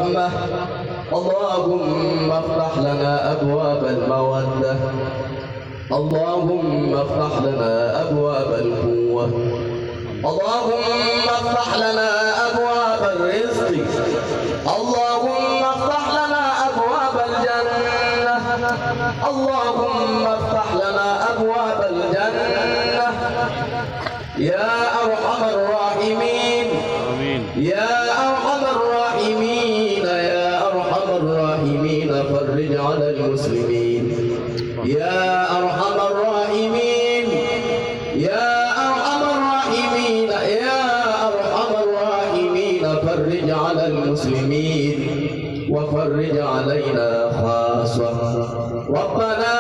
الرحمة. اللهم افتح لنا أبواب المودة. اللهم افتح لنا أبواب القوة. اللهم افتح لنا أبواب الرزق. اللهم افتح لنا أبواب الجنة. اللهم افتح لنا أبواب الجنة يا أرحم الراحمين. يا أرحم الراحمين. يا أرحم الراحمين فرج على المسلمين. يا أرحم الراحمين. يا أرحم الراحمين. يا أرحم الراحمين فرج على المسلمين وفرج علينا خاصة. ربنا